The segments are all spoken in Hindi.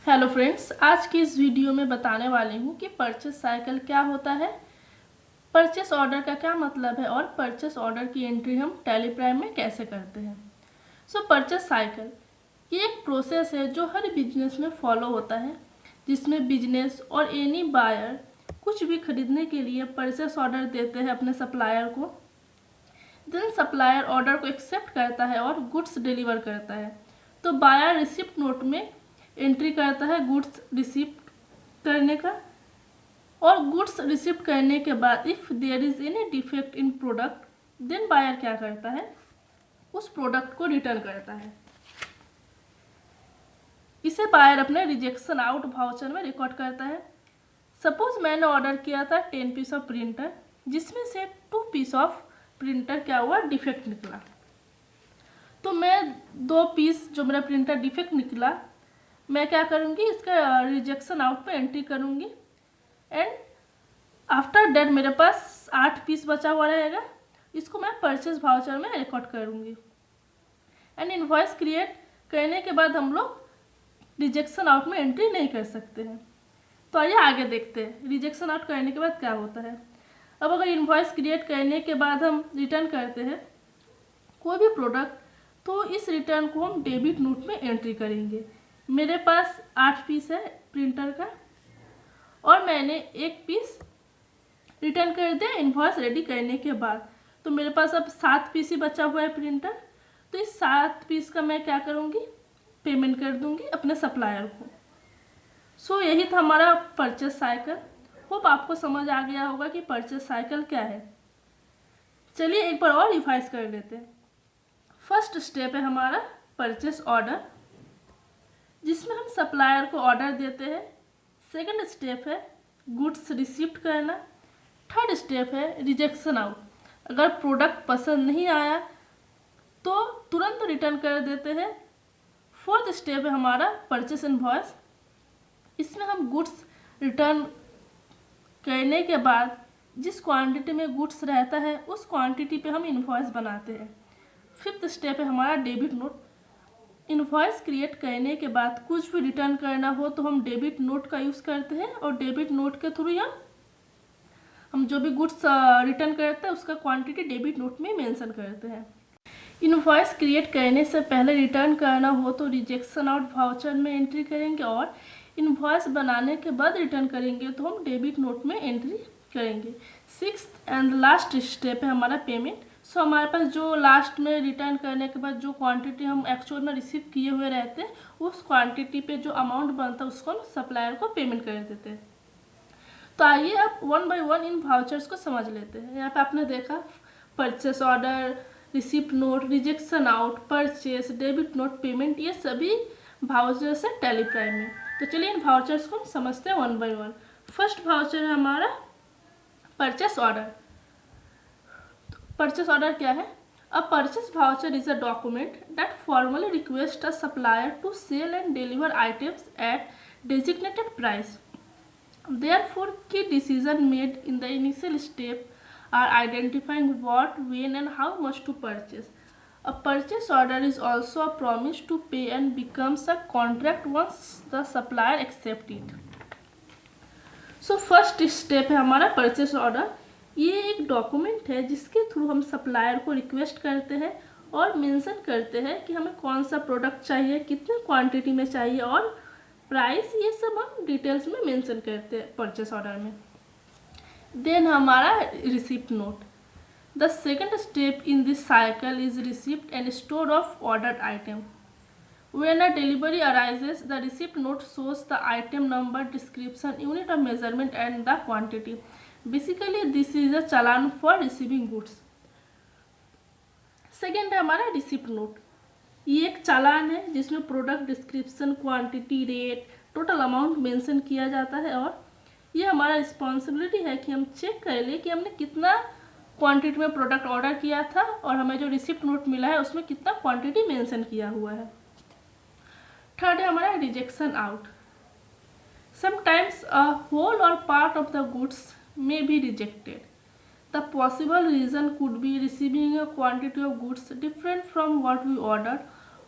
हेलो फ्रेंड्स, आज की इस वीडियो में बताने वाली हूँ कि परचेस साइकिल क्या होता है, परचेस ऑर्डर का क्या मतलब है और परचेस ऑर्डर की एंट्री हम टैली प्राइम में कैसे करते हैं। परचेस साइकिल ये एक प्रोसेस है जो हर बिजनेस में फॉलो होता है, जिसमें बिजनेस और एनी बायर कुछ भी खरीदने के लिए परचेस ऑर्डर देते हैं अपने सप्लायर को। देन सप्लायर ऑर्डर को एक्सेप्ट करता है और गुड्स डिलीवर करता है। तो बायर रिसिप्ट नोट में एंट्री करता है गुड्स रिसिप्ट करने का, और गुड्स रिसिप्ट करने के बाद if there is any defect in product then buyer क्या करता है, उस प्रोडक्ट को रिटर्न करता है। इसे बायर अपने रिजेक्शन आउट वाउचर में रिकॉर्ड करता है। सपोज मैंने ऑर्डर किया था 10 पीस ऑफ प्रिंटर, जिसमें से 2 पीस ऑफ प्रिंटर क्या हुआ, डिफेक्ट निकला। तो मैं 2 पीस जो मेरा प्रिंटर डिफेक्ट निकला, मैं क्या करूँगी, इसका रिजेक्शन आउट पे एंट्री करूँगी एंड आफ्टर डेट मेरे पास 8 पीस बचा हुआ रहेगा। इसको मैं परचेज वाउचर में रिकॉर्ड करूँगी एंड इनवॉइस क्रिएट करने के बाद हम लोग रिजेक्शन आउट में एंट्री नहीं कर सकते हैं। तो आइए आगे देखते हैं रिजेक्शन आउट करने के बाद क्या होता है। अब अगर इनवॉइस क्रिएट करने के बाद हम रिटर्न करते हैं कोई भी प्रोडक्ट, तो इस रिटर्न को हम डेबिट नोट में एंट्री करेंगे। मेरे पास 8 पीस है प्रिंटर का और मैंने 1 पीस रिटर्न कर दिया इनवॉइस रेडी करने के बाद। तो मेरे पास अब 7 पीस ही बचा हुआ है प्रिंटर। तो इस 7 पीस का मैं क्या करूँगी, पेमेंट कर दूँगी अपने सप्लायर को। यही था हमारा परचेस साइकिल। होप आपको समझ आ गया होगा कि परचेस साइकिल क्या है। चलिए एक बार और रिवाइज कर लेते हैं। फर्स्ट स्टेप है हमारा परचेस ऑर्डर, जिसमें हम सप्लायर को ऑर्डर देते हैं। सेकंड स्टेप है गुड्स रिसीप्ट करना। थर्ड स्टेप है रिजेक्शन आउट। अगर प्रोडक्ट पसंद नहीं आया तो तुरंत रिटर्न कर देते हैं। फोर्थ स्टेप है हमारा परचेस इनवॉइस। इसमें हम गुड्स रिटर्न करने के बाद जिस क्वांटिटी में गुड्स रहता है उस क्वांटिटी पे हम इनवॉइस बनाते हैं। फिफ्थ स्टेप है हमारा डेबिट नोट। इनवॉइस क्रिएट करने के बाद कुछ भी रिटर्न करना हो तो हम डेबिट नोट का यूज़ करते हैं और डेबिट नोट के थ्रू हम जो भी गुड्स रिटर्न करते हैं उसका क्वांटिटी डेबिट नोट में मेंशन करते हैं। इनवॉइस क्रिएट करने से पहले रिटर्न करना हो तो रिजेक्शन आउट वाउचर में एंट्री करेंगे, और इनवॉइस बनाने के बाद रिटर्न करेंगे तो हम डेबिट नोट में एंट्री करेंगे। सिक्स्थ एंड लास्ट स्टेप है हमारा पेमेंट। हमारे पास जो लास्ट में रिटर्न करने के बाद जो क्वांटिटी हम एक्चुअल में रिसीव किए हुए रहते हैं उस क्वांटिटी पे जो अमाउंट बनता है उसको हम सप्लायर को पेमेंट कर देते हैं। तो आइए अब 1 बाय 1 इन वाउचर्स को समझ लेते हैं। यहाँ पे आपने देखा purchase order, receipt note, rejection out, purchase, debit note, payment, ये सभी वाउचर्स है टैली प्राइम में। तो चलिए इन वाउचर्स को हम समझते हैं 1 बाय 1। फर्स्ट वाउचर है हमारा परचेस ऑर्डर। परचेस ऑर्डर क्या है? A purchase voucher is a document that formally request a supplier to sell and deliver items at designated price. Therefore, key decisions made in the initial step are identifying what, when, and how much to purchase. A purchase order is also a promise to pay and becomes a contract once the supplier accepts it. First step है हमारा परचेस ऑर्डर। ये एक डॉक्यूमेंट है जिसके थ्रू हम सप्लायर को रिक्वेस्ट करते हैं और मेंशन करते हैं कि हमें कौन सा प्रोडक्ट चाहिए, कितने क्वांटिटी में चाहिए और प्राइस, ये सब हम डिटेल्स में मेंशन करते हैं परचेस ऑर्डर में। देन हमारा receipt note. The second step in this cycle is receipt and store of ordered item. When a delivery arises, the receipt note shows the item number, description, unit of measurement, and the quantity. Basically, this is a challan for receiving goods. Second है हमारा रिसिप्ट नोट। ये एक चालान है जिसमें product description, quantity, rate, total amount mention किया जाता है, और ये हमारा रिस्पॉन्सिबिलिटी है कि हम चेक कर लें कि हमने कितना क्वांटिटी में प्रोडक्ट ऑर्डर किया था और हमें जो रिसिप्ट नोट मिला है उसमें कितना क्वांटिटी मेंशन किया हुआ है। थर्ड है हमारा rejection out. Sometimes a whole or part of the goods may be rejected. The possible reason could be receiving a quantity of goods different from what we order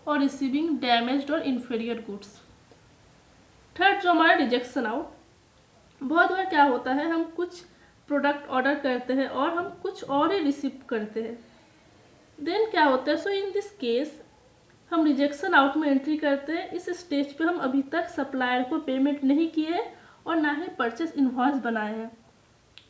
or receiving damaged or inferior goods. Third जो हमारा रिजेक्शन आउट, बहुत बार क्या होता है हम कुछ प्रोडक्ट ऑर्डर करते हैं और हम कुछ और ही रिसीव करते हैं, देन क्या होता है, सो इन दिस केस हम रिजेक्शन आउट में एंट्री करते हैं। इस स्टेज पे हम अभी तक सप्लायर को पेमेंट नहीं किए हैं और ना ही परचेस इनवॉइस बनाए हैं।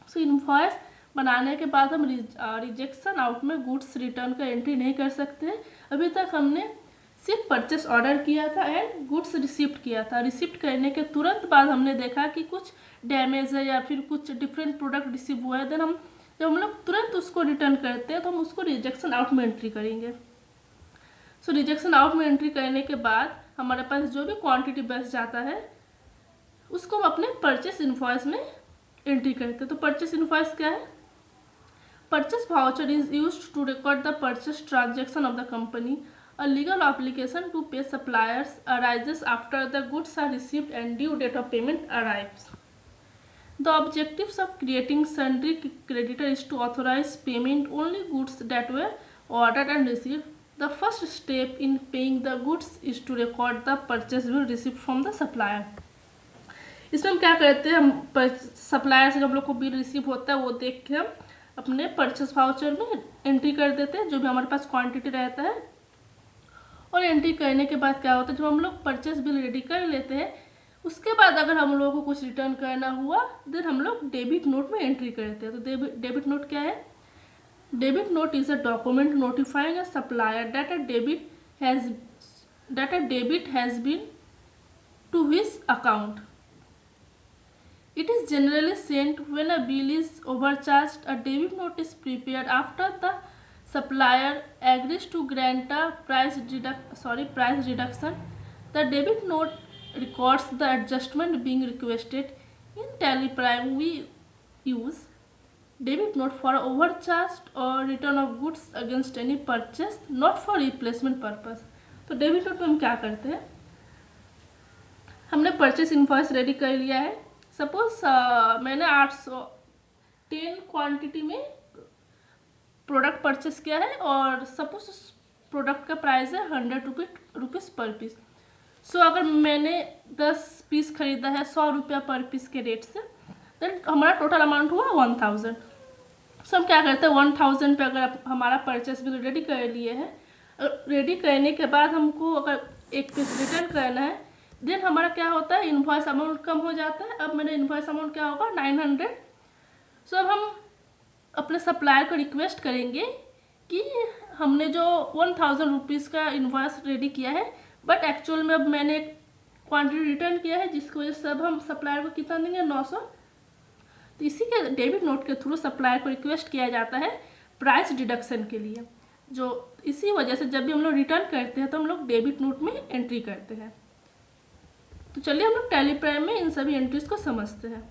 सो इनवॉइस बनाने के बाद हम रिजेक्शन आउट में गुड्स रिटर्न का एंट्री नहीं कर सकते हैं। अभी तक हमने सिर्फ परचेस ऑर्डर किया था एंड गुड्स रिसिप्ट किया था। रिसिप्ट करने के तुरंत बाद हमने देखा कि कुछ डैमेज है या फिर कुछ डिफरेंट प्रोडक्ट रिसीव हुआ है, देन जब हम लोग तुरंत उसको रिटर्न करते हैं तो हम उसको रिजेक्शन आउट में एंट्री करेंगे। सो रिजेक्शन आउट में एंट्री करने के बाद हमारे पास जो भी क्वांटिटी बच जाता है उसको हम अपने परचेस इनवॉइस में एंट्री करते हैं। तो परचेस इनवॉइस क्या है? Purchase voucher is used to record the purchase transaction of the company. A legal obligation to pay suppliers arises after the goods are received and due date of payment arrives. The objectives of creating sundry creditor is to authorize payment only goods that were ordered and received. The first step in paying the goods is to record the purchase bill received from the supplier. इसमें हम क्या करते हैं, हम सप्लायर से जब लोग को बिल रिसीव होता है वो देख के हम अपने परचेस वाउचर में एंट्री कर देते हैं जो भी हमारे पास क्वांटिटी रहता है। और एंट्री करने के बाद क्या होता है, जब हम लोग परचेस बिल रेडी कर लेते हैं उसके बाद अगर हम लोगों को कुछ रिटर्न करना हुआ देन हम लोग डेबिट नोट में एंट्री करते हैं। तो डेबिट नोट क्या है? Debit note is a document notifying a supplier that a debit has been to his account. It is generally sent when a bill is overcharged. A debit note is prepared after the supplier agrees to grant a price reduction. The debit note records the adjustment being requested. In TallyPrime, we use debit note for overcharged or return of goods against any purchase, not for replacement purpose. तो डेबिट नोट में हम क्या करते हैं, हमने परचेस इनवॉइस रेडी कर लिया है। सपोज मैंने 810 क्वांटिटी में प्रोडक्ट परचेस किया है और सपोज उस प्रोडक्ट का प्राइस है 100 रुपीज़ पर पीस। सो अगर मैंने 10 पीस खरीदा है 100 रुपया पर पीस के रेट से, देन हमारा टोटल अमाउंट हुआ 1000। सो हम क्या करते हैं 1000 पे अगर हमारा परचेस बिल रेडी कर लिए हैं, रेडी करने के बाद हमको अगर एक पीस रिटर्न करना है देन हमारा क्या होता है, इनवॉइस अमाउंट कम हो जाता है। अब मेरा इनवॉइस अमाउंट क्या होगा 900। सो अब हम अपने सप्लायर को रिक्वेस्ट करेंगे कि हमने जो 1000 रुपीज़ का इनवॉइस रेडी किया है बट एक्चुअल में अब मैंने एक क्वांटिटी रिटर्न किया है जिसकी वजह से अब हम सप्लायर को कितना देंगे 900। तो इसी के डेबिट नोट के थ्रू सप्लायर को रिक्वेस्ट किया जाता है प्राइस डिडक्शन के लिए, जो इसी वजह से जब भी हम लोग रिटर्न करते हैं तो हम लोग डेबिट नोट में एंट्री करते हैं। तो चलिए हम लोग टैलीप्राइम में इन सभी एंट्रीज को समझते हैं।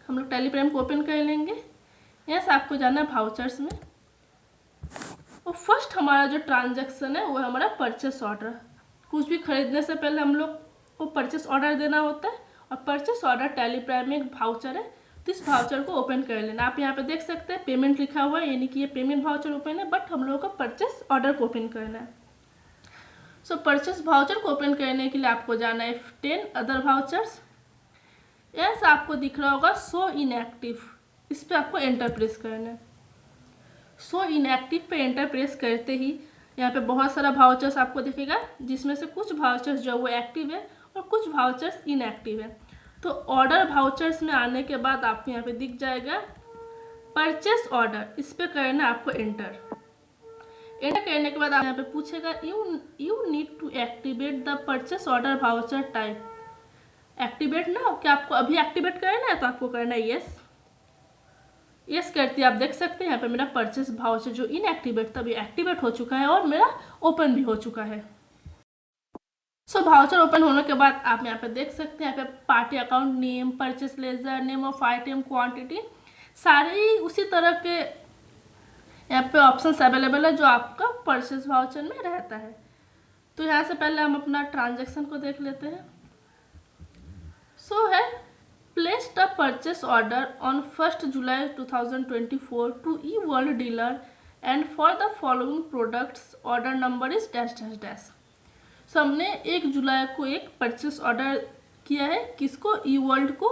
हम लोग टैलीप्राइम को ओपन कर लेंगे। यहाँ से आपको जाना है वाउचर्स में और फर्स्ट हमारा जो ट्रांजैक्शन है वो है हमारा परचेस ऑर्डर। कुछ भी खरीदने से पहले हम लोग को परचेस ऑर्डर देना होता है और परचेस ऑर्डर टैलीप्राइम में एक वाउचर है, तो इस वाउचर को ओपन कर लेना। आप यहाँ पे देख सकते हैं पेमेंट लिखा हुआ है, यानी कि ये पेमेंट वाउचर ओपन है, बट हम लोगों को परचेस ऑर्डर को ओपन करना है। सो परचेस वाउचर को ओपन करने के लिए आपको जाना है 10 अदर वाउचर्स। ऐसा आपको दिख रहा होगा शो इनएक्टिव, इस पर आपको एंटर प्रेस करना है। शो इनएक्टिव पे एंटर प्रेस करते ही यहाँ पे बहुत सारा वाउचर्स आपको दिखेगा, जिसमें से कुछ वाउचर्स जो वो एक्टिव है और कुछ वाउचर्स इनएक्टिव है। तो ऑर्डर वाउचर्स में आने के बाद आपको यहाँ पे दिख जाएगा परचेस ऑर्डर, इस पर करना आपको एंटर। एंटर करने के बाद आप यहाँ पे पूछेगा you need to activate the purchase order voucher type. Activate ना, क्या आपको अभी एक्टिवेट करना है तो आपको करना है यस। यस करते आप देख सकते हैं यहाँ पे मेरा परचेस वाउचर जो इनएक्टिवेट था अभी एक्टिवेट हो चुका है और मेरा ओपन भी हो चुका है। सो वाउचर ओपन होने के बाद आप यहाँ पे देख सकते हैं यहाँ पे party account name, purchase ledger, name of item, quantity, सारे उसी तरह के यहाँ पे ऑप्शंस अवेलेबल है जो आपका परचेस वाउचर में रहता है। तो यहाँ से पहले हम अपना ट्रांजैक्शन को देख लेते हैं। सो है placed a purchase order on 1st July 2024 to eWorld dealer and for the following products order number is dash dash dash। सो हमने 1 जुलाई को एक परचेस ऑर्डर किया है, किसको, ई वर्ल्ड को,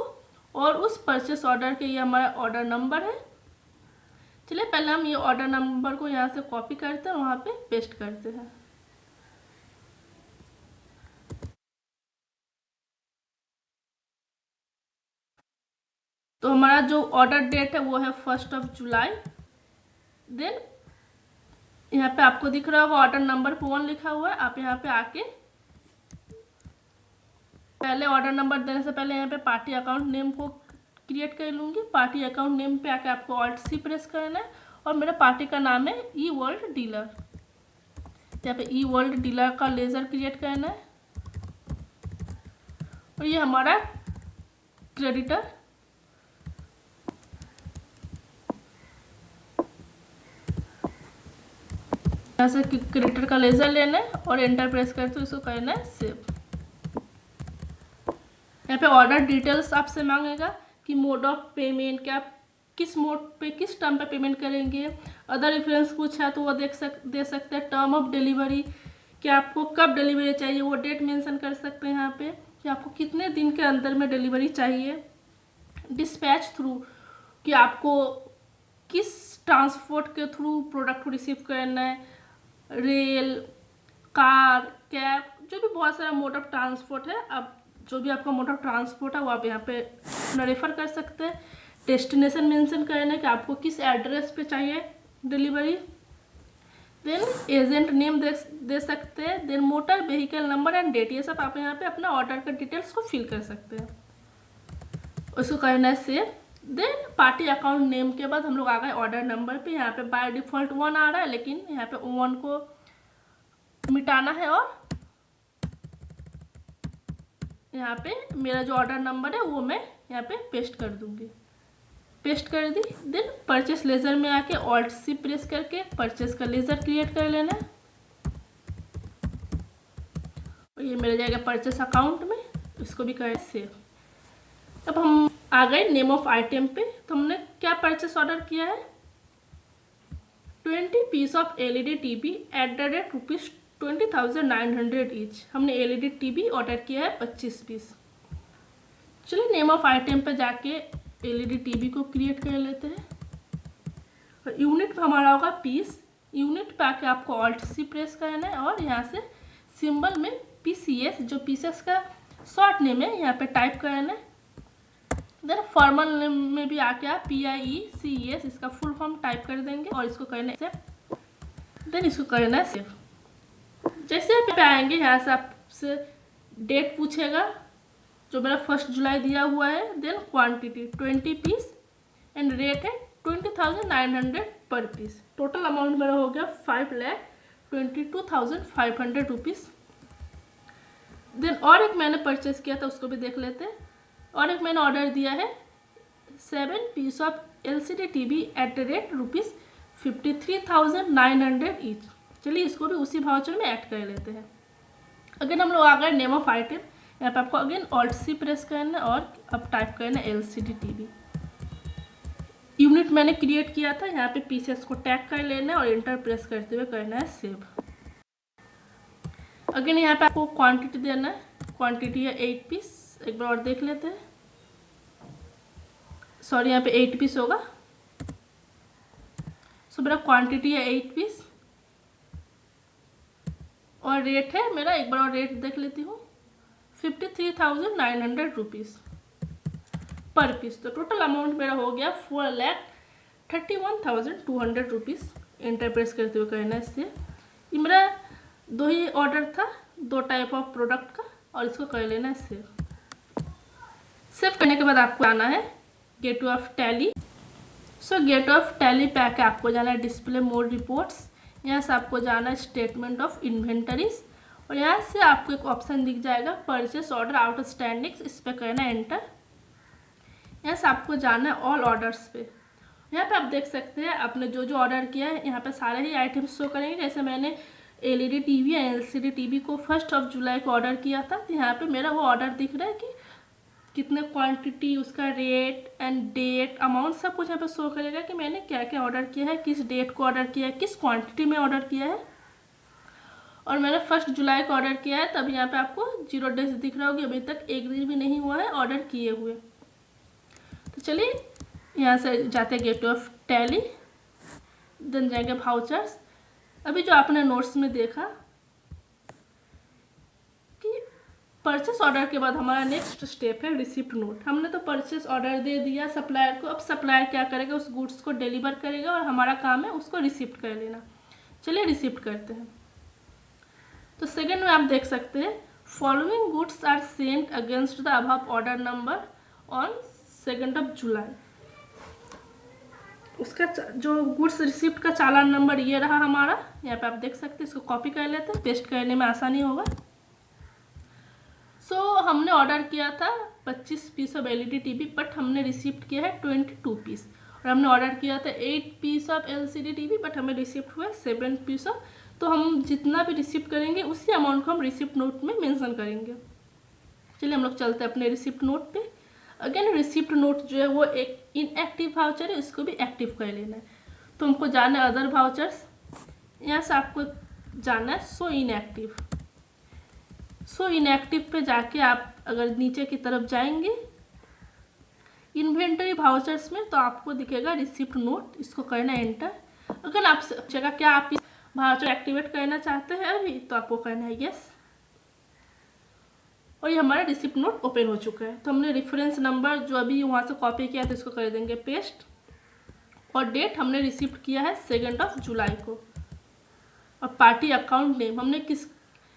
और उस परचेस ऑर्डर के ये हमारा ऑर्डर नंबर है। चलिए पहले हम ये ऑर्डर नंबर को यहाँ से कॉपी करते हैं, वहाँ पे पेस्ट करते हैं। तो हमारा जो ऑर्डर डेट है वो है 1 जुलाई। देन यहाँ पे आपको दिख रहा होगा ऑर्डर नंबर 1 लिखा हुआ है। आप यहाँ पे आके पहले ऑर्डर नंबर देने से पहले यहाँ पे पार्टी अकाउंट नेम को क्रिएट कर लूँगी। पार्टी अकाउंट नेम पे आके आपको ऑल्ट सी प्रेस करना है और मेरा पार्टी का नाम है ई वर्ल्ड डीलर। यहाँ पे ई वर्ल्ड डीलर का लेजर क्रिएट करना है और ये हमारा क्रेडिटर। यहाँ से क्रेडिटर का लेजर लेना है और एंटर प्रेस करते हो इसको करना है सेव। यहाँ पे ऑर्डर डिटेल्स आपसे मांगेगा कि मोड ऑफ पेमेंट, क्या किस मोड पे किस टर्म पे पेमेंट करेंगे। अदर रेफरेंस कुछ है तो वो दे सकते हैं। टर्म ऑफ डिलीवरी, कि आपको कब डिलीवरी चाहिए वो डेट मेंशन कर सकते हैं यहाँ पे, कि आपको कितने दिन के अंदर में डिलीवरी चाहिए। डिस्पैच थ्रू, कि आपको किस ट्रांसपोर्ट के थ्रू प्रोडक्ट को रिसीव करना है। रेल, कार, कैब, जो भी बहुत सारा मोड ऑफ ट्रांसपोर्ट है, अब जो भी आपका मोड ऑफ ट्रांसपोर्ट है वो आप यहाँ पे अपना रेफर कर सकते हैं। डेस्टिनेशन मेंशन करना है कि आपको किस एड्रेस पे चाहिए डिलीवरी। देन एजेंट नेम दे सकते हैं। Then motor vehicle number and date, ये सब आप यहाँ पे अपना ऑर्डर का डिटेल्स को फिल कर सकते हैं। उसको करना है save. Then party account name के बाद हम लोग आ गए ऑर्डर नंबर पे। यहाँ पे बाय डिफ़ॉल्ट 1 आ रहा है, लेकिन यहाँ पे 1 को मिटाना है और यहाँ पे मेरा जो ऑर्डर नंबर है वो मैं यहाँ पे पेस्ट कर दूंगी। पेस्ट कर दी। देन परचेस लेजर में आके ऑल्ट सी प्रेस करके परचेस का लेजर क्रिएट कर लेना है और ये मिल जाएगा परचेस अकाउंट में। इसको भी करें सेव। अब हम आ गए नेम ऑफ आइटम पे। तो हमने क्या परचेस ऑर्डर किया है, 20 piece of LED TV at the rate ₹20,900 each. हमने LED TV ऑर्डर किया है 25 पीस। चलिए नेम ऑफ आइटम पे जाके LED TV को क्रिएट कर लेते हैं और यूनिट पे हमारा होगा पीस। यूनिट पे आके आपको ऑल्ट सी प्रेस करना है और यहाँ से सिंबल में PCS, जो पीसेस का शॉर्ट नेम है, यहाँ पे टाइप करना है। देन फॉर्मल नेम में भी आके आप PIECES इसका फुल फॉर्म टाइप कर देंगे और इसको करना है सेव। देन इसको करना है सेव। जैसे आप पे आएंगे यहाँ से आपसे डेट पूछेगा, जो मेरा 1 जुलाई दिया हुआ है। Then quantity 20 piece and rate है 20,900 पर पीस। टोटल अमाउंट मेरा हो गया 5,22,500 रुपीज़। देन और एक मैंने परचेस किया था, उसको भी देख लेते हैं। और एक मैंने ऑर्डर दिया है 7 piece of LCD TV at the rate ₹53,900 each. चलिए इसको भी उसी वाउचर में ऐड कर लेते हैं। अगेन हम लोग आ गए नेम ऑफ आइटम। यहाँ पे आपको अगेन ऑल्ट सी प्रेस करना है और अब टाइप करना है LCD TV। यूनिट मैंने क्रिएट किया था, यहाँ पे पीसेस को टैग कर लेना है और एंटर प्रेस करते हुए करना है सेव। अगेन यहाँ पे आपको क्वांटिटी देना है। क्वांटिटी है 8 पीस। एक बार और देख लेते हैं। सॉरी, यहाँ पे 8 पीस होगा। सो मेरा क्वांटिटी है 8 पीस और रेट है मेरा, एक बार और रेट देख लेती हूँ, 53,900 रुपीज़ पर पीस। तो टोटल अमाउंट मेरा हो गया 4,31,200 रुपीज़। एंटर प्रेस करते हुए करना है इससे। ये मेरा 2 ही ऑर्डर था, 2 टाइप ऑफ प्रोडक्ट का, और इसको कर लेना है सेव। सेव करने के बाद आपको आना है gate of Tally. So gate of Tally पे आके आपको जाना है डिस्प्ले मोड रिपोर्ट्स। यहाँ से आपको जाना है स्टेटमेंट ऑफ इन्वेंटरीज और यहाँ से आपको एक ऑप्शन दिख जाएगा परचेस ऑर्डर आउटस्टैंडिंग। इस पर करना है एंटर। यहाँ से आपको जाना है ऑल ऑर्डर्स पे। यहाँ पे आप देख सकते हैं आपने जो जो ऑर्डर किया है, यहाँ पे सारे ही आइटम्स शो करेंगे। जैसे मैंने LED TV या LCD TV को 1 जुलाई को ऑर्डर किया था, तो यहाँ पे मेरा वो ऑर्डर दिख रहा है कि कितने क्वांटिटी, उसका रेट एंड डेट, अमाउंट, सब कुछ यहाँ पे शो करेगा कि मैंने क्या क्या ऑर्डर किया है, किस डेट को ऑर्डर किया है, किस क्वांटिटी में ऑर्डर किया है। और मैंने 1 जुलाई को ऑर्डर किया है, तब यहाँ पे आपको 0 डेज दिख रहा होगी, अभी तक 1 दिन भी नहीं हुआ है ऑर्डर किए हुए। तो चलिए यहाँ से जाते हैं गेटवे ऑफ टैली, देन जाएंगे वाउचर्स। अभी जो आपने नोट्स में देखा कि परचेस ऑर्डर के बाद हमारा नेक्स्ट स्टेप है रिसिप्ट नोट। हमने तो परचेस ऑर्डर दे दिया सप्लायर को, अब सप्लायर क्या करेगा, उस गुड्स को डिलीवर करेगा और हमारा काम है उसको रिसिप्ट कर लेना। चलिए रिसिप्ट करते हैं। तो सेकंड में आप देख सकते हैं, following goods are sent against the above order number on 2 July. उसका जो गुड्स रिसिप्ट का चालान नंबर ये रहा हमारा, यहाँ पे आप देख सकते हैं। इसको कॉपी कर लेते हैं, पेस्ट करने में आसानी होगा। हमने ऑर्डर किया था 25 piece of LED TV, but हमने रिसिप्ट किया है 22 पीस। और हमने ऑर्डर किया था 8 piece of LCD TV, but हमें रिसिप्ट हुआ 7 पीस ऑफ। तो हम जितना भी रिसिप्ट करेंगे उसी अमाउंट को हम रिसिप्ट नोट में मेंशन करेंगे। चलिए हम लोग चलते हैं अपने रिसिप्ट नोट पे। अगेन रिसिप्ट नोट जो है वो एक इनएक्टिव वाउचर है, इसको भी एक्टिव कर लेना है। तो हमको जाना है अदर वाउचर्स, यहाँ से आपको जाना है सो इनएक्टिव। सो इनएक्टिव पे जाके आप अगर नीचे की तरफ जाएंगे इन्वेंटरी वाउचर्स में, तो आपको दिखेगा रिसिप्ट नोट, इसको करना है एंटर। अगर आपसे पूछेगा क्या आप इस वाउचर एक्टिवेट करना चाहते हैं अभी, तो आपको करना है यस। और ये हमारा रिसिप्ट नोट ओपन हो चुका है। तो हमने रेफरेंस नंबर जो अभी वहाँ से कॉपी किया था इसको कर देंगे पेस्ट, और डेट हमने रिसिप्ट किया है 2 जुलाई को। और पार्टी अकाउंट नेम हमने किस,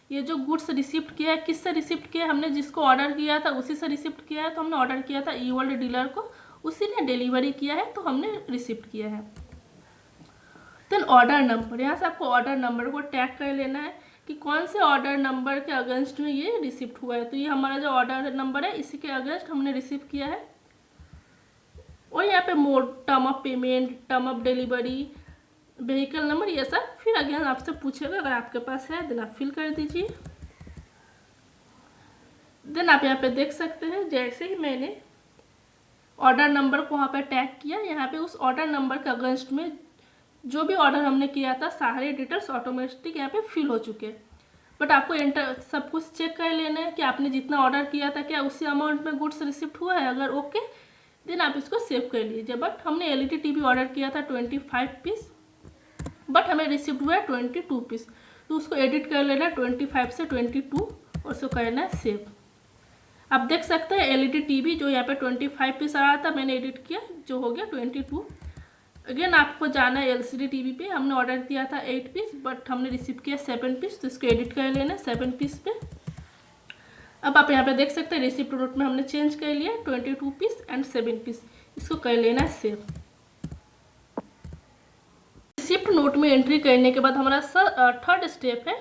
ये जो गुड्स रिसिप्ट किया है किससे रिसिप्ट किया है, हमने जिसको ऑर्डर किया था उसी से रिसिप्ट किया है। तो हमने ऑर्डर किया था ई वर्ल्ड डीलर को, उसी ने डिलीवरी किया है तो हमने रिसिप्ट किया है। देन ऑर्डर नंबर, यहाँ से आपको ऑर्डर नंबर को टैग कर लेना है कि कौन से ऑर्डर नंबर के अगेंस्ट में ये रिसिप्ट हुआ है। तो ये हमारा जो ऑर्डर नंबर है इसी के अगेंस्ट हमने रिसीव किया है। और यहाँ पे mode, term of payment, term of delivery, vehicle number, ये सब फिर अगेन आपसे पूछेगा, अगर आपके पास है देन आप फिल कर दीजिए। देन आप यहाँ पे देख सकते हैं जैसे ही मैंने ऑर्डर नंबर को वहाँ पे टैग किया, यहाँ पे उस ऑर्डर नंबर के अगेंस्ट में जो भी ऑर्डर हमने किया था सारे डिटेल्स ऑटोमेटिक यहाँ पे फिल हो चुके हैं। बट आपको एंटर सब कुछ चेक कर लेना है कि आपने जितना ऑर्डर किया था क्या उसी अमाउंट में गुड्स रिसिप्ट हुआ है। अगर ओके देन आप इसको सेव कर लीजिए। बट हमने एलईडी टीवी ऑर्डर किया था 25 पीस, बट हमें रिसिप्ट हुआ है 22 पीस। तो उसको एडिट कर लेना है 25 से 22 और उसको करना है सेव। आप देख सकते हैं एलईडी टीवी जो यहाँ पे 25 पीस आ रहा था मैंने एडिट किया, जो हो गया 22। अगेन आपको जाना है एलसीडी टीवी पे, हमने ऑर्डर किया था 8 पीस बट हमने रिसीव किया 7 पीस, तो इसको एडिट कर लेना 7 पीस पे। अब आप यहाँ पे देख सकते हैं रिसिप्ट नोट में हमने चेंज कर लिया 22 पीस एंड 7 पीस, इसको कर लेना है सेव। रिसिप्ट नोट में एंट्री करने के बाद हमारा थर्ड स्टेप है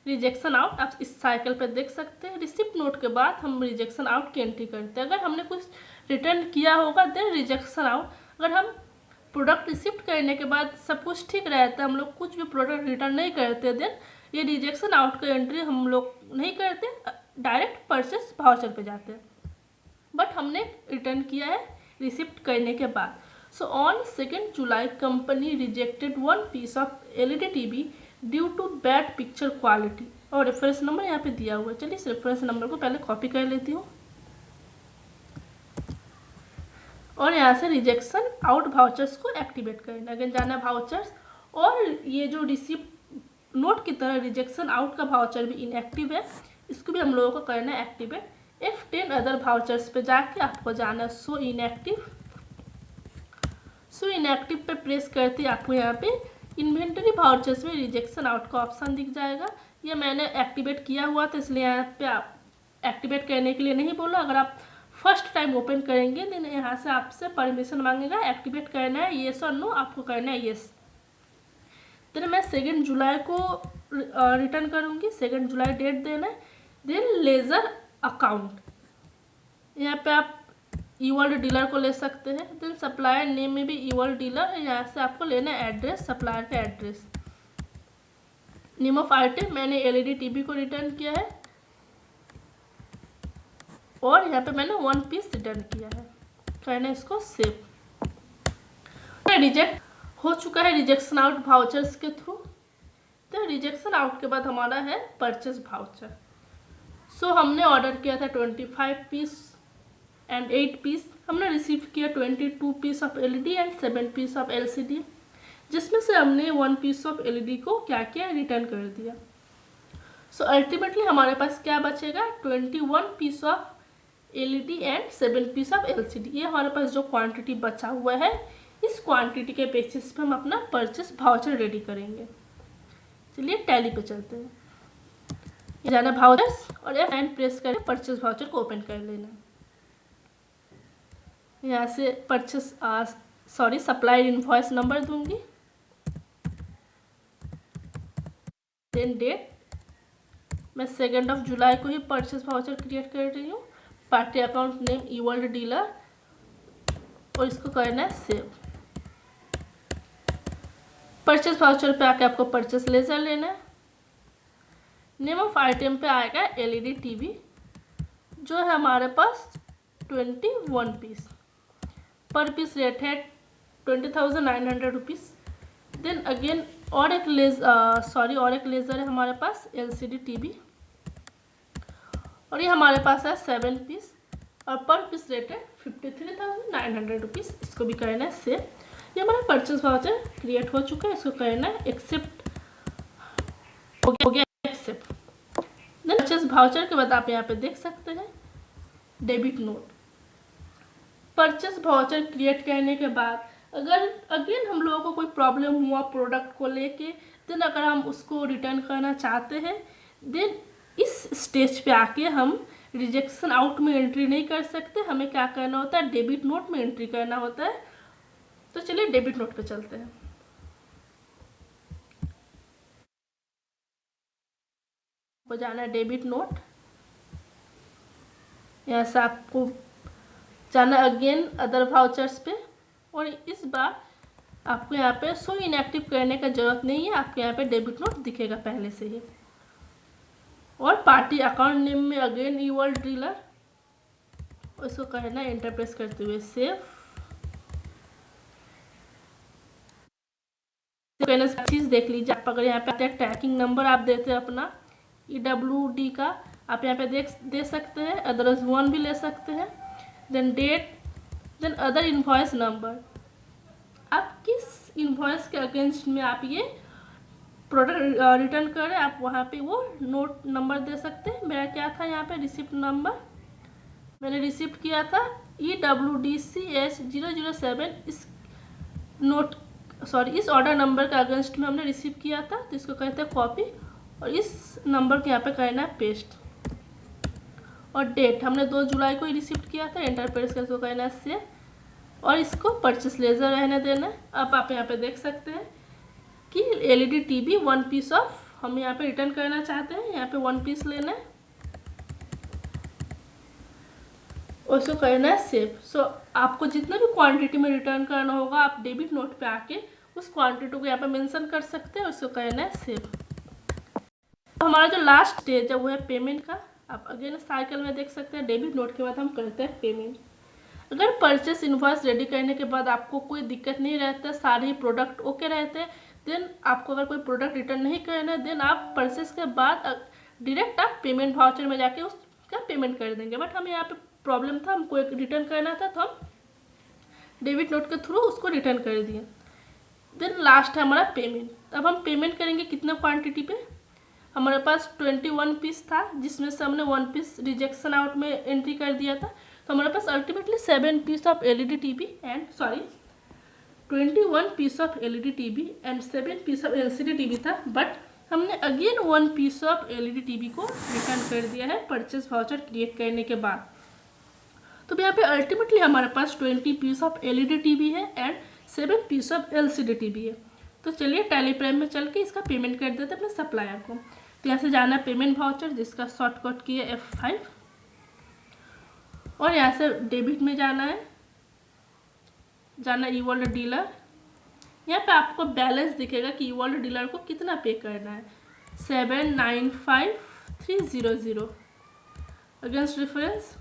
रिजेक्शन आउट। आप इस साइकिल पे देख सकते हैं रिसिप्ट नोट के बाद हम रिजेक्शन आउट की एंट्री करते हैं। अगर हमने कुछ रिटर्न किया होगा देन रिजेक्शन आउट। अगर हम प्रोडक्ट रिसिप्ट करने के बाद सब कुछ ठीक रहता है, हम लोग कुछ भी प्रोडक्ट रिटर्न नहीं करते, देन ये रिजेक्शन आउट का एंट्री हम लोग नहीं करते, डायरेक्ट परचेस वाउचर पे जाते हैं। बट हमने रिटर्न किया है रिसिप्ट करने के बाद। So on 2 July company rejected 1 piece of LED TV due to bad picture quality. और रेफरेंस नंबर यहाँ पे दिया हुआ है। चलिए इस रेफरेंस नंबर को पहले कॉपी कर लेती हूँ और यहाँ से रिजेक्शन आउट वाउचर्स को एक्टिवेट करना। अगेन जाना है वाउचर्स, और ये जो रिसिप्ट नोट की तरह रिजेक्शन आउट का वाउचर भी इनएक्टिव है, इसको भी हम लोगों को करना है एक्टिवेट। F10 अदर वाउचर्स पे जाके आपको जाना है सो इनएक्टिव। सो इनएक्टिव पे प्रेस करते आपको यहाँ पे इन्वेंटरी वाउचर्स में रिजेक्शन आउट का ऑप्शन दिख जाएगा। ये मैंने एक्टिवेट किया हुआ था इसलिए यहाँ पे आप एक्टिवेट करने के लिए नहीं बोला। अगर आप फर्स्ट टाइम ओपन करेंगे देन यहाँ से आपसे परमिशन मांगेगा, एक्टिवेट करना है येस और नो, आपको करना है येस। देन मैं 2 जुलाई को रिटर्न करूँगी, 2 जुलाई डेट देना है। देन लेजर अकाउंट, यहाँ पे आप ई वर्ल्ड डीलर को ले सकते हैं। देन सप्लायर नेम में भी ई वर्ल्ड डीलर, यहाँ से आपको लेना है एड्रेस, सप्लायर का एड्रेस। नेम ऑफ आइटम मैंने एलईडी टीवी को रिटर्न किया है और यहाँ पे मैंने 1 पीस रिटर्न किया है, करना इसको सेव। रिजेक्ट हो चुका है रिजेक्शन आउट वाउचर्स के थ्रू। तो रिजेक्शन आउट के बाद हमारा है परचेस वाउचर। सो हमने ऑर्डर किया था 25 पीस एंड 8 पीस, हमने रिसीव किया 22 piece of LED and 7 piece of LCD, जिसमें से हमने 1 पीस ऑफ एलईडी को क्या किया, रिटर्न कर दिया। सो अल्टीमेटली हमारे पास क्या बचेगा, 21 piece of LED and 7 piece of LCD. ये हमारे पास जो क्वांटिटी बचा हुआ है, इस क्वांटिटी के बेसिस पे हम अपना परचेस वाउचर रेडी करेंगे। चलिए टैली पे चलते हैं। ये जाना वाउचर्स और F9 प्रेस करके परचेस वाउचर को ओपन कर लेना। यहाँ से परचेस सप्लायर इनवॉइस नंबर दूंगी, देन डेट, मैं 2 जुलाई को ही परचेस वाउचर क्रिएट कर रही हूँ। पार्टी अकाउंट नेम ईवर्ल्ड डीलर और इसको करना है सेव। परचेस वाउचर पे आके आपको परचेस लेजर लेना है। नेम ऑफ आइटम पे आएगा एलईडी टीवी, जो है हमारे पास 21 पीस, पर पीस रेट है 20,900 रुपीज़। देन अगेन और एक लेज़र है हमारे पास एलसीडी टीवी, और ये हमारे पास है 7 पीस और पर पीस रेट है 53,900 रुपीज़। इसको भी करना है सेव। ये हमारा परचेस वाउचर क्रिएट हो चुका है, इसको करना है एक्सेप्ट, हो गया एक्सेप्ट। देन परचेस वाउचर के बाद आप यहाँ पे देख सकते हैं debit note. Purchase voucher create करने के बाद अगर अगेन हम लोगों को कोई प्रॉब्लम हुआ प्रोडक्ट को लेके, देन अगर हम उसको रिटर्न करना चाहते हैं, देन इस स्टेज पे आके हम रिजेक्शन आउट में एंट्री नहीं कर सकते। हमें क्या करना होता है, डेबिट नोट में एंट्री करना होता है। तो चलिए डेबिट नोट पे चलते हैं। वो जाना है डेबिट नोट, यहाँ से आपको जाना अगेन अदर वाउचर्स पे, और इस बार आपको यहाँ पे शो इनएक्टिव करने का जरूरत नहीं है, आपके यहाँ पे डेबिट नोट दिखेगा पहले से ही। और पार्टी अकाउंट नेम में अगेन ईवर्ल्ड डीलर, उसको करना है एंटर प्रेस करते हुए सेव। चीज़ देख लीजिए, आप अगर यहाँ पे ट्रैकिंग नंबर आप देते हैं अपना EWD का, आप यहाँ पे दे सकते हैं, अदरवाइज 1 भी ले सकते हैं। Then date, then other invoice number, आप किस इनवॉइस के अगेंस्ट में आप ये प्रोडक्ट रिटर्न कर रहे हैं, आप वहाँ पे वो नोट नंबर दे सकते हैं। मेरा क्या था यहाँ पे रिसिप्ट नंबर, मैंने रिसिप्ट किया था EWDCH 007, इस ऑर्डर नंबर का अगेंस्ट में हमने रिसीव किया था, तो इसको कहते हैं कॉपी, और इस नंबर को यहाँ पे करना है पेस्ट। और डेट हमने 2 जुलाई को ही रिसीव किया था, एंटर प्रेस करके इसको करना है सेव, और इसको परचेस लेजर रहने देना है। अब आप यहाँ पे देख सकते हैं कि एलईडी टीवी 1 पीस ऑफ हम यहाँ पे रिटर्न करना चाहते हैं, यहाँ पे 1 पीस लेना है और उसको करना है सेव। सो आपको जितना भी क्वांटिटी में रिटर्न करना होगा, आप डेबिट नोट पे आके उस क्वांटिटी को यहाँ पे मेंशन कर सकते हैं, उसको करना है सेव। तो हमारा जो लास्ट स्टेज है वो है पेमेंट का। आप अगेन साइकिल में देख सकते हैं, डेबिट नोट के बाद हम करते हैं पेमेंट। अगर परचेस इनवॉइस रेडी करने के बाद आपको कोई दिक्कत नहीं रहता, सारे ही प्रोडक्ट ओके रहते हैं, देन आपको अगर कोई प्रोडक्ट रिटर्न नहीं करना है, देन आप परचेस के बाद डायरेक्ट आप पेमेंट वाउचर में जाके उसका पेमेंट कर देंगे। बट हमें यहाँ पे प्रॉब्लम था, हमको एक रिटर्न करना था, तो हम डेबिट नोट के थ्रू उसको रिटर्न कर दिए। देन लास्ट है हमारा पेमेंट। अब हम पेमेंट करेंगे कितना क्वांटिटी पे, हमारे पास 21 पीस था, जिसमें से हमने 1 पीस रिजेक्शन आउट में एंट्री कर दिया था, तो हमारे पास ultimately 7 piece of LED TV and 21 piece of LED TV and 7 piece of LCD TV था। बट हमने again 1 piece of LED TV को रिटर्न कर दिया है परचेस वाउचर क्रिएट करने के बाद। तो यहाँ पे अल्टीमेटली हमारे पास 20 पीस ऑफ एलईडी टीवी है and 7 piece of LCD TV है। तो चलिए टैली प्राइम में चल के इसका पेमेंट कर देते हैं अपने सप्लायर को। तो यहाँ से जाना है पेमेंट वाउचर, जिसका शॉर्टकट की है F5, और यहाँ से डेबिट में जाना है ईवर्ल्ड डीलर। यहाँ पे आपको बैलेंस दिखेगा कि ईवर्ल्ड डीलर को कितना पे करना है, 795,300 अगेंस्ट रेफरेंस,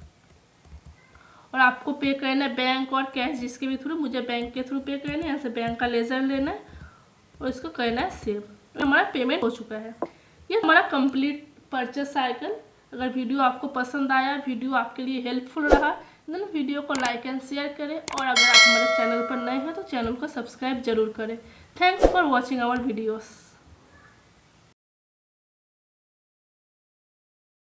और आपको पे करना है बैंक और कैश, जिसके भी थ्रू, मुझे बैंक के थ्रू पे करना है। यहाँ से बैंक का लेजर लेना है और इसको करना है सेव। हमारा पेमेंट हो चुका है। ये हमारा कंप्लीट परचेस साइकिल। अगर वीडियो आपको पसंद आया, वीडियो आपके लिए हेल्पफुल रहा, देन वीडियो को लाइक एंड शेयर करें, और अगर आप हमारे चैनल पर नए हैं तो चैनल को सब्सक्राइब जरूर करें। Thanks for watching our videos.